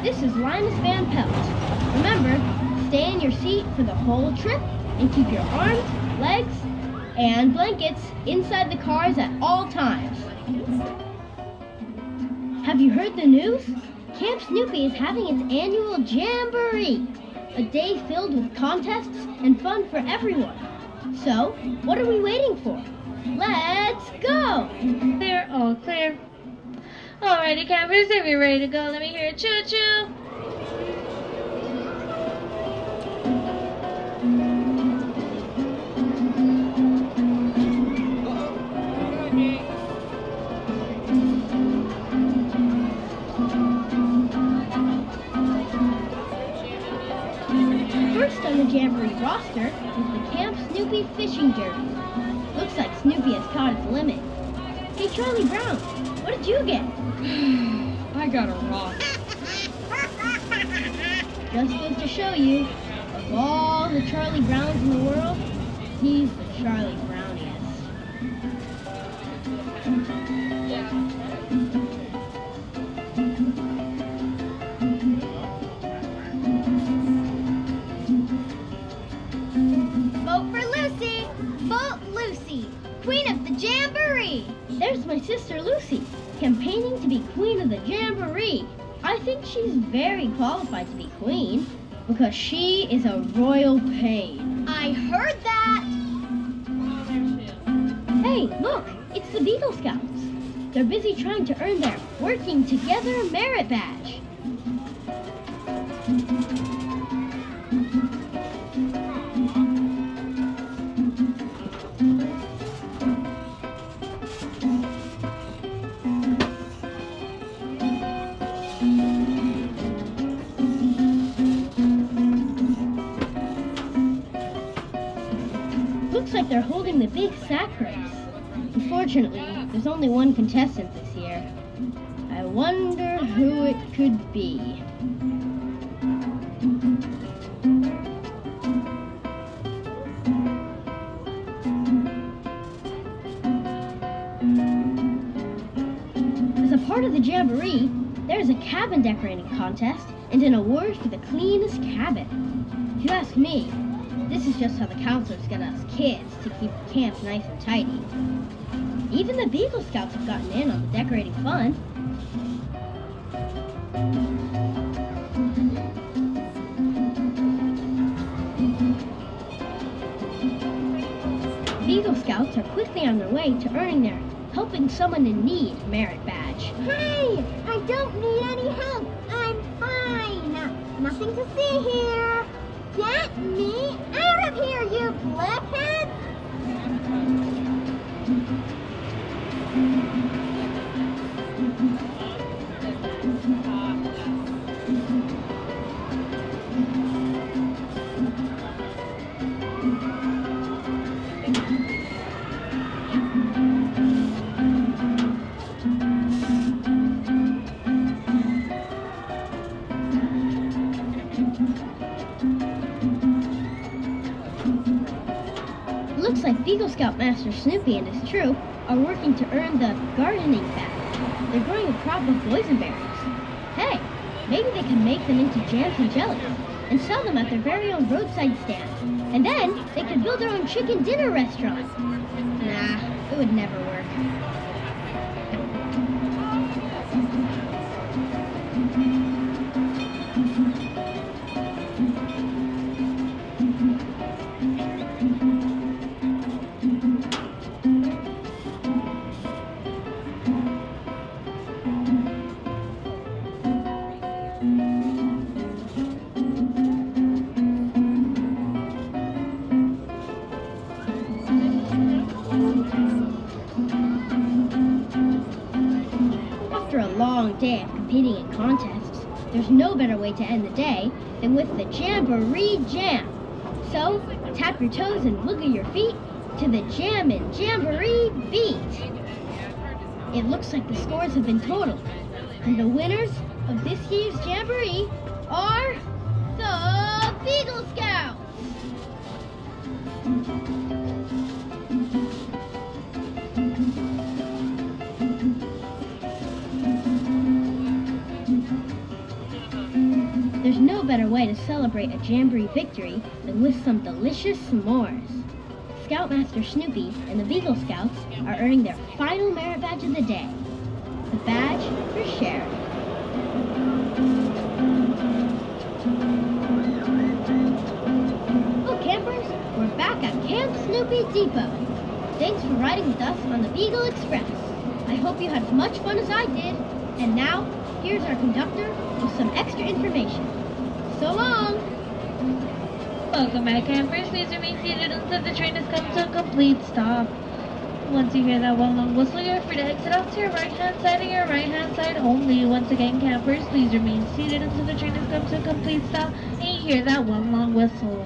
This is Linus Van Pelt. Remember, stay in your seat for the whole trip and keep your arms, legs, and blankets inside the cars at all times. Have you heard the news? Camp Snoopy is having its annual Jamboree, a day filled with contests and fun for everyone. So, what are we waiting for? Let's go! Clear, all clear. Alrighty, campers, if you're ready to go, let me hear a choo-choo. First on the Jamboree roster is the Camp Snoopy fishing derby. Looks like Snoopy has caught its limit. Hey Charlie Brown, what did you get? I got a rock. Just goes to show you, of all the Charlie Browns in the world, he's the Charlie Browniest. Vote for Lucy! Vote Lucy! Queen of the Jamboree! There's my sister Lucy, campaigning to be Queen of the Jamboree. I think she's very qualified to be Queen, because she is a royal pain. I heard that! Hey, look, it's the Beagle Scouts. They're busy trying to earn their Working Together merit badge. Looks like they're holding the big sack race. Unfortunately, there's only one contestant this year. I wonder who it could be. As a part of the Jamboree, there's a cabin decorating contest and an award for the cleanest cabin. If you ask me, this is just how the counselors get us kids to keep camp nice and tidy. Even the Beagle Scouts have gotten in on the decorating fun. Beagle Scouts are quickly on their way to earning their Helping Someone in Need merit badge. Hey! I don't need any help! I'm fine! Nothing to see here! Get me out of here, you blackheads! Looks like Beagle Scout Master Snoopy and his troop are working to earn the gardening badge. They're growing a crop of boysenberries. Hey, maybe they can make them into jams and jellies and sell them at their very own roadside stand. And then they could build their own chicken dinner restaurant. Nah, it would never work. After a long day of competing in contests, there's no better way to end the day than with the Jamboree Jam. So, tap your toes and wiggle your feet to the Jammin' Jamboree beat. It looks like the scores have been totaled, and the winners of this year's Jamboree are the Beagle Scouts! way to celebrate a Jamboree victory than with some delicious s'mores. Scoutmaster Snoopy and the Beagle Scouts are earning their final merit badge of the day, the badge for sharing. Oh, campers, we're back at Camp Snoopy Depot. Thanks for riding with us on the Beagle Express. I hope you had as much fun as I did. And now, here's our conductor with some extra information. So long! Welcome back, campers. Please remain seated until the train has come to a complete stop. Once you hear that one long whistle, you're free to exit off to your right-hand side and your right-hand side only. Once again, campers, please remain seated until the train has come to a complete stop and you hear that one long whistle.